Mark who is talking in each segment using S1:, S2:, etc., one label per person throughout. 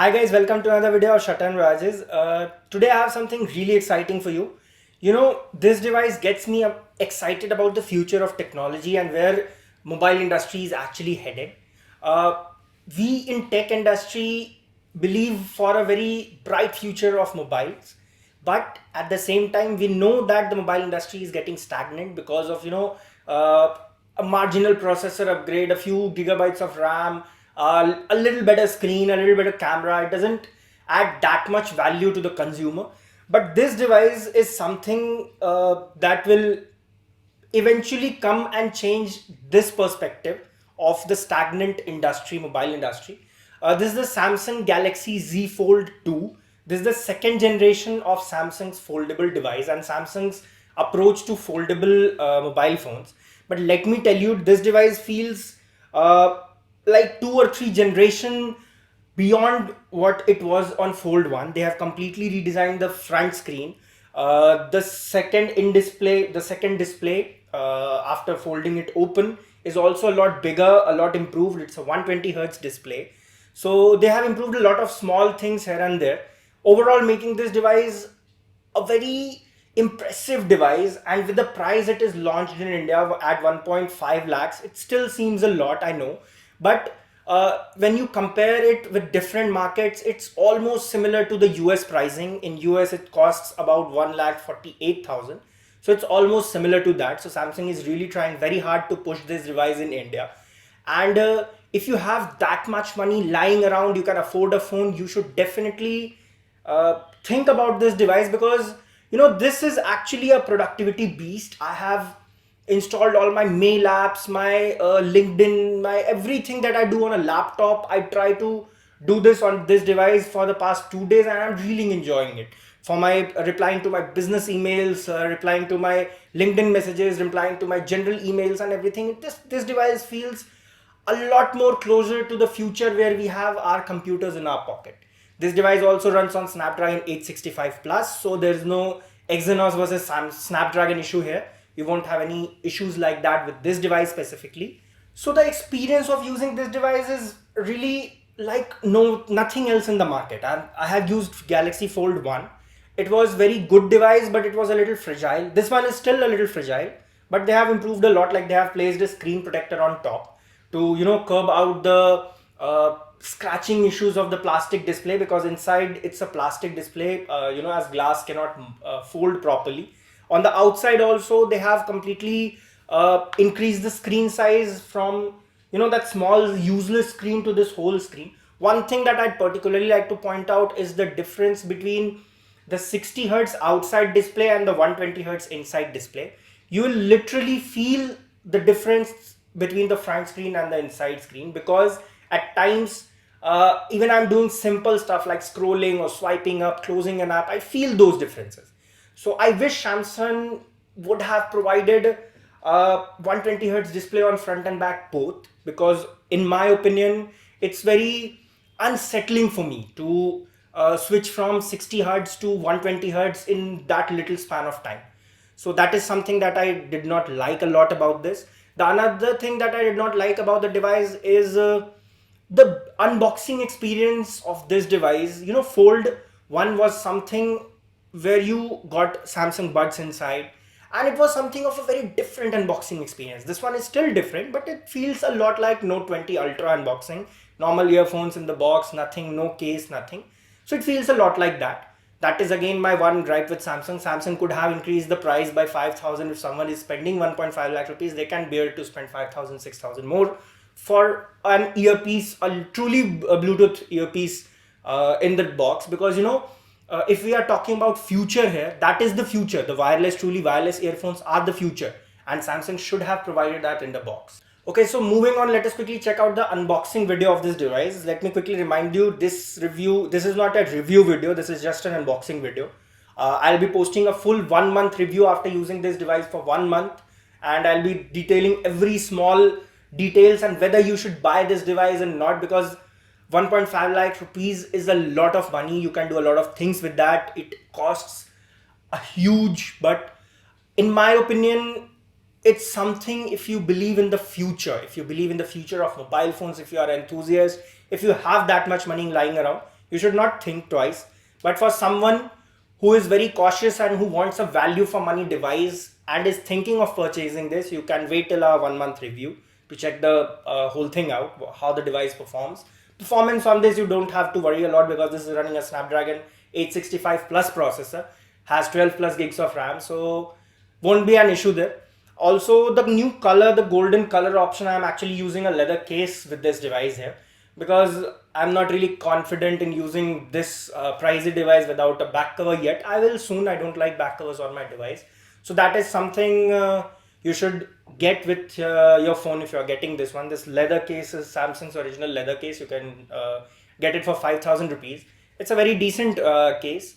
S1: Hi guys, welcome to another video of Shut and Rajes. Today I have something really exciting for you. This device gets me excited about the future of technology and where mobile industry is actually headed. Uh, we in tech industry believe for a very bright future of mobiles, but at the same time we know that the mobile industry is getting stagnant because of uh, a marginal processor upgrade, a few gigabytes of RAM, a little better screen, a little better camera. It doesn't add that much value to the consumer. But this device is something that will eventually come and change this perspective of the stagnant industry, mobile industry. This is the Samsung Galaxy Z Fold 2. This is the second generation of Samsung's foldable device and Samsung's approach to foldable mobile phones. But let me tell you, this device feels uh, like two or three generation beyond what it was on Fold 1. They have completely redesigned the front screen. The second display after folding it open is also a lot bigger, a lot improved. It's a 120 hertz display. So they have improved a lot of small things here and there. Overall, making this device a very impressive device, and with the price it is launched in India at 1.5 lakhs, it still seems a lot, I know. But when you compare it with different markets, it's almost similar to the US pricing. In US it costs about 1 lakh 48,000, so it's almost similar to that. So Samsung is really trying very hard to push this device in India. And if you have that much money lying around, you can afford a phone, you should definitely think about this device, because this is actually a productivity beast. I have installed all my mail apps, my LinkedIn, my everything that I do on a laptop. I try to do this on this device for the past 2 days, and I'm really enjoying it. For my replying to my business emails, replying to my LinkedIn messages, replying to my general emails and everything, this device feels a lot more closer to the future where we have our computers in our pocket. This device also runs on Snapdragon 865 Plus, so there's no Exynos versus Snapdragon issue here. You won't have any issues like that with this device specifically. So the experience of using this device is really like nothing else in the market. I have used Galaxy Fold 1. It was very good device, but it was a little fragile. This one is still a little fragile, but they have improved a lot. Like, they have placed a screen protector on top to curb out the scratching issues of the plastic display, because inside it's a plastic display, as glass cannot fold properly. On the outside also they have completely increased the screen size from that small useless screen to this whole screen. One thing that I'd particularly like to point out is the difference between the 60 hertz outside display and the 120 hertz inside display. You will literally feel the difference between the front screen and the inside screen, because at times even I'm doing simple stuff like scrolling or swiping up, closing an app, I feel those differences. So I wish Samsung would have provided 120 hertz display on front and back both, because in my opinion it's very unsettling for me to switch from 60 hertz to 120 hertz in that little span of time. So that is something that I did not like a lot about this. The another thing that I did not like about the device is the unboxing experience of this device. Fold 1 was something where you got Samsung Buds inside, and it was something of a very different unboxing experience. This one is still different, but it feels a lot like Note 20 Ultra unboxing. Normal earphones in the box, nothing, no case, nothing. So it feels a lot like that. That is again my one gripe with Samsung. Samsung could have increased the price by 5,000. If someone is spending 1.5 lakh rupees, they can bear to spend 5,000, 6,000 more for an earpiece, a truly Bluetooth earpiece in the box. Because if we are talking about future here, that is the future. The wireless, truly wireless earphones are the future, and Samsung should have provided that in the box. Okay, so moving on, let us quickly check out the unboxing video of this device. Let me quickly remind you, this is not a review video, this is just an unboxing video. I'll be posting a full 1 month review after using this device for 1 month, and I'll be detailing every small details and whether you should buy this device or not, because 1.5 lakh rupees is a lot of money. You can do a lot of things with that. It costs a huge, but in my opinion, it's something. If you believe in the future, if you believe in the future of mobile phones, if you are an enthusiast, if you have that much money lying around, you should not think twice. But for someone who is very cautious and who wants a value for money device and is thinking of purchasing this, you can wait till our 1 month review to check the whole thing out, how the device performs. Performance on this, you don't have to worry a lot because this is running a Snapdragon 865 plus processor, has 12 plus gigs of RAM, so won't be an issue there. Also, the new color, the golden color option, I'm actually using a leather case with this device here because I'm not really confident in using this pricey device without a back cover yet. I will soon. I don't like back covers on my device. So that is something you should get with your phone if you're getting this one. This leather case is Samsung's original leather case. You can get it for 5,000 rupees. It's a very decent case.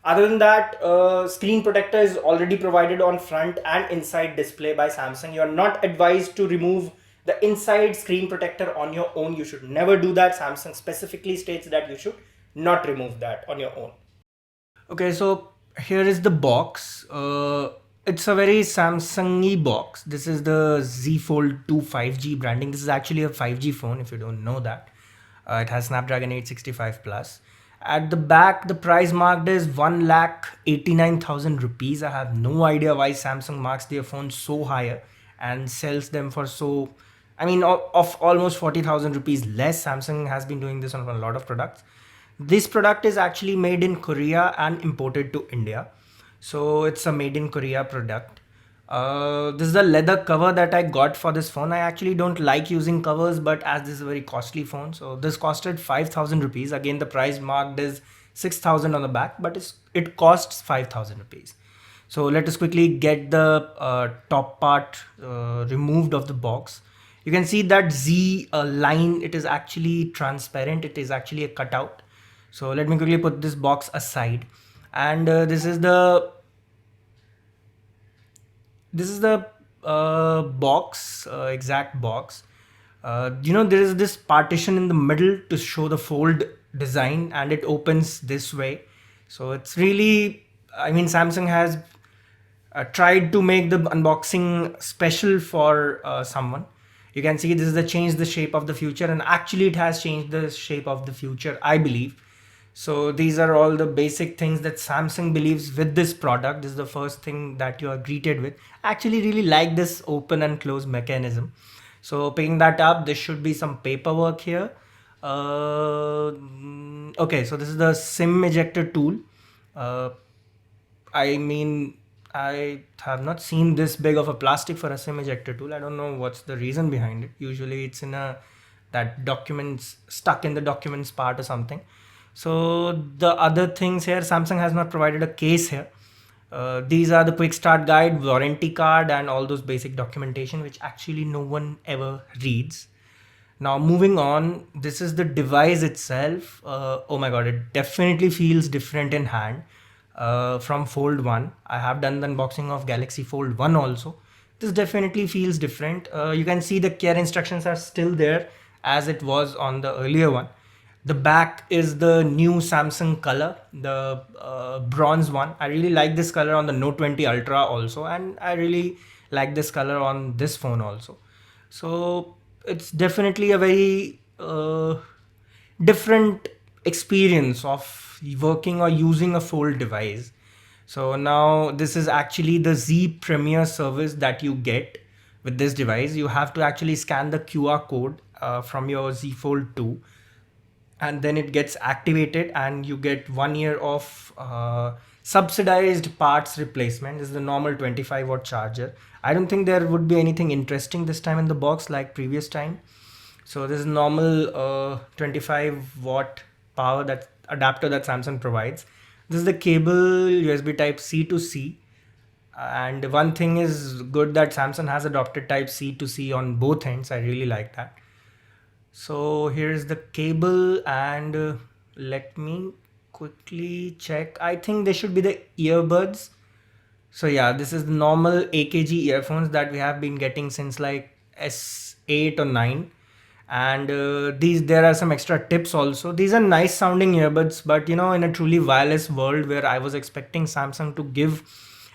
S1: Other than that, screen protector is already provided on front and inside display by Samsung. You are not advised to remove the inside screen protector on your own. You should never do that. Samsung specifically states that you should not remove that on your own. Okay, so here is the box. It's a very Samsung-y box. This is the Z Fold 2 5G branding. This is actually a 5G phone if you don't know that. It has Snapdragon 865 plus. At the back, the price marked is 1,89,000 rupees. I have no idea why Samsung marks their phones so higher and sells them for so, I mean, of almost 40,000 rupees less. Samsung has been doing this on a lot of products. This product is actually made in Korea and imported to India. So it's a made in Korea product. This is the leather cover that I got for this phone. I actually don't like using covers, but as this is a very costly phone, so this costed 5,000 rupees. Again, the price marked is 6,000 on the back, but it costs 5,000 rupees. So let us quickly get the top part removed of the box. You can see that Z line, it is actually transparent. It is actually a cutout. So let me quickly put this box aside. And this is the box, exact box. There is this partition in the middle to show the fold design, and it opens this way. So it's really, I mean, Samsung has tried to make the unboxing special for someone. You can see this is the change the shape of the future, and actually it has changed the shape of the future, I believe. So these are all the basic things that Samsung believes with this product. This is the first thing that you are greeted with. I actually really like this open and close mechanism. So picking that up, there should be some paperwork here. Okay, so this is the SIM ejector tool. I mean, I have not seen this big of a plastic for a SIM ejector tool. I don't know what's the reason behind it. Usually it's in that documents stuck in the documents part or something. So the other things here, Samsung has not provided a case here. These are the quick start guide, warranty card, and all those basic documentation, which actually no one ever reads. Now moving on, this is the device itself. Oh my god, it definitely feels different in hand from Fold 1. I have done the unboxing of Galaxy Fold 1 also. This definitely feels different. You can see the care instructions are still there as it was on the earlier one. The back is the new Samsung color, the bronze one. I really like this color on the Note 20 Ultra also, and I really like this color on this phone also. So it's definitely a very different experience of working or using a Fold device. So now this is actually the Z Premier service that you get with this device. You have to actually scan the QR code from your Z Fold 2. And then it gets activated and you get 1 year of subsidized parts replacement. This is the normal 25-watt charger. I don't think there would be anything interesting this time in the box like previous time. So this is normal 25-watt power that adapter that Samsung provides. This is the cable USB type C to C. And one thing is good that Samsung has adopted type C to C on both ends. I really like that. So here's the cable, and let me quickly check. I think they should be the earbuds. So yeah, this is the normal AKG earphones that we have been getting since like S8 or 9. And there are some extra tips also. These are nice sounding earbuds, but in a truly wireless world where I was expecting Samsung to give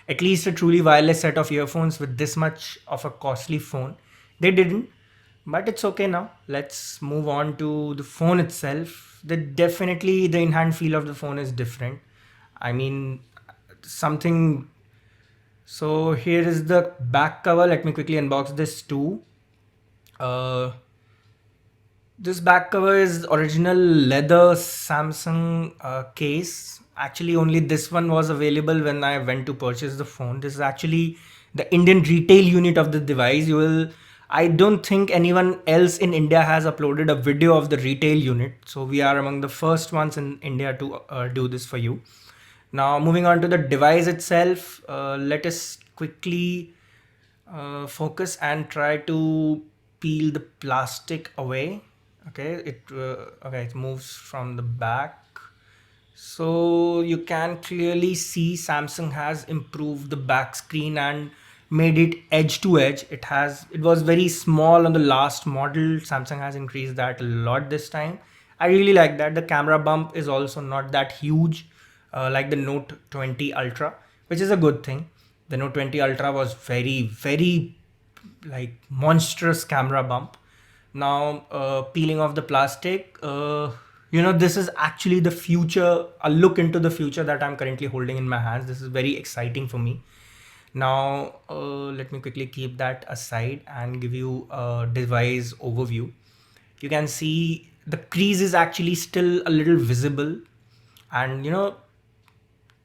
S1: at least a truly wireless set of earphones with this much of a costly phone, they didn't. But it's okay now. Let's move on to the phone itself. The in-hand feel of the phone is different. I mean, something. So here is the back cover. Let me quickly unbox this too. Uh, this back cover is original leather Samsung case. Actually, only this one was available when I went to purchase the phone. This is actually the Indian retail unit of the device. I don't think anyone else in India has uploaded a video of the retail unit. So we are among the first ones in India to do this for you. Now, moving on to the device itself, let us quickly focus and try to peel the plastic away. Okay, it moves from the back. So you can clearly see Samsung has improved the back screen and made it edge to edge. It was very small on the last model. Samsung has increased that a lot this time. I really like that. The camera bump is also not that huge, like the Note 20 Ultra, which is a good thing. The Note 20 Ultra was very like monstrous camera bump. Now, peeling off the plastic, this is actually the future, a look into the future that I'm currently holding in my hands. This is very exciting for me. Now, let me quickly keep that aside and give you a device overview. You can see the crease is actually still a little visible, and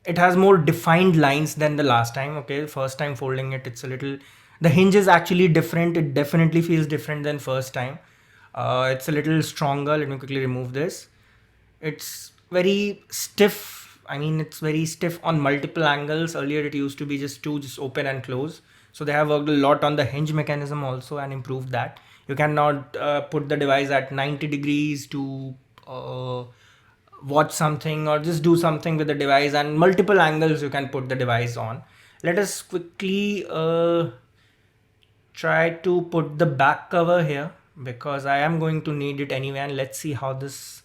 S1: it has more defined lines than the last time. Okay, first time folding it, it's a little, the hinge is actually different. It definitely feels different than first time. It's a little stronger. Let me quickly remove this. It's very stiff. I mean, it's very stiff on multiple angles. Earlier it used to be just open and close. So they have worked a lot on the hinge mechanism also and improved that. You can now put the device at 90 degrees to watch something or just do something with the device, and multiple angles you can put the device on. Let us quickly try to put the back cover here because I am going to need it anyway, and let's see how this,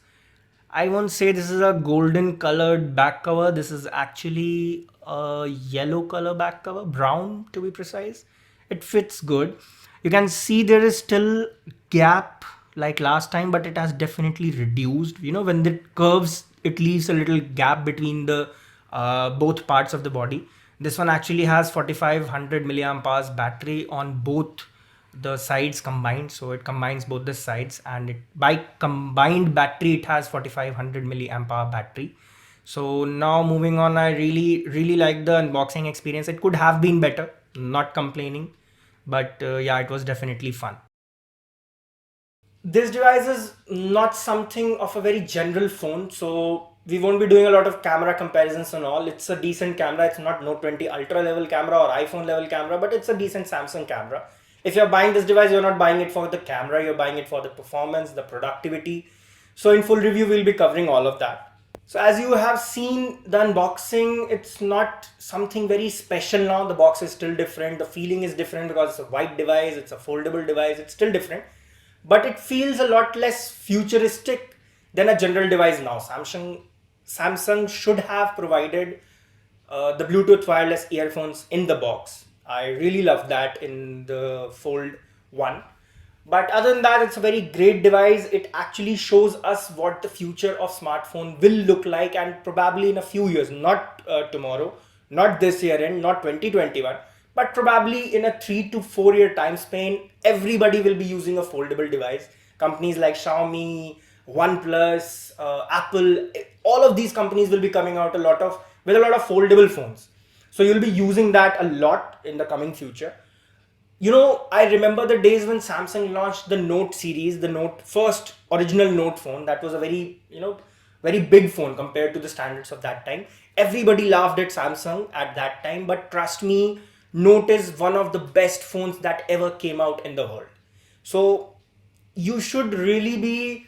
S1: I won't say this is a golden colored back cover. This is actually a yellow color back cover, brown to be precise. It fits good. You can see there is still gap like last time, but it has definitely reduced. When it curves, it leaves a little gap between the both parts of the body. This one actually has 4500 milliamp hours battery on both the sides combined, so it combines both the sides, and by combined battery it has 4500 milliamp hour battery. So now moving on, I really like the unboxing experience. It could have been better, not complaining, but yeah, it was definitely fun. This device is not something of a very general phone, so we won't be doing a lot of camera comparisons and all. It's a decent camera. It's not Note 20 Ultra level camera or iPhone level camera, but it's a decent Samsung camera. If you're buying this device, you're not buying it for the camera, you're buying it for the performance, the productivity. So in full review, we'll be covering all of that. So as you have seen the unboxing, it's not something very special now. The box is still different. The feeling is different because it's a white device, it's a foldable device, it's still different. But it feels a lot less futuristic than a general device now. Samsung should have provided the Bluetooth wireless earphones in the box. I really love that in the Fold 1. But other than that, it's a very great device. It actually shows us what the future of smartphone will look like, and probably in a few years, not tomorrow, not this year end, not 2021, but probably in a 3 to 4 year time span, everybody will be using a foldable device. Companies like Xiaomi, OnePlus, Apple, all of these companies will be coming out with a lot of foldable phones. So you'll be using that a lot in the coming future. I remember the days when Samsung launched the Note series, the first original Note phone. That was a very big phone compared to the standards of that time. Everybody laughed at Samsung at that time, but trust me, Note is one of the best phones that ever came out in the world. So you should really be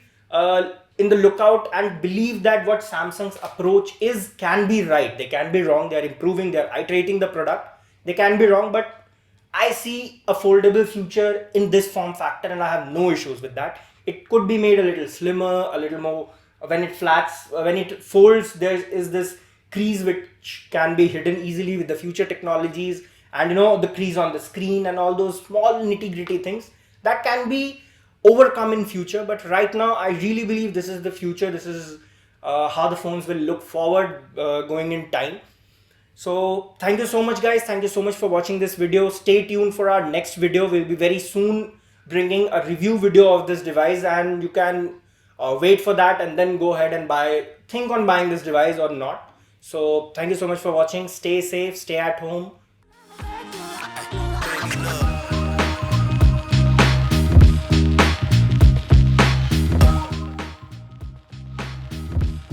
S1: in the lookout and believe that what Samsung's approach is can be right. They can be wrong. They're improving, they're iterating the product. They can be wrong, but I see a foldable future in this form factor and I have no issues with that. It could be made a little slimmer, a little more, when it folds, there is this crease which can be hidden easily with the future technologies, and the crease on the screen and all those small nitty gritty things that can be overcome in future, but right now I really believe this is the future. This is how the phones will look forward going in time. So thank you so much, guys. Thank you so much for watching this video. Stay tuned for our next video. We'll be very soon bringing a review video of this device, and you can wait for that and then go ahead and think on buying this device or not. So thank you so much for watching. Stay safe, stay at home.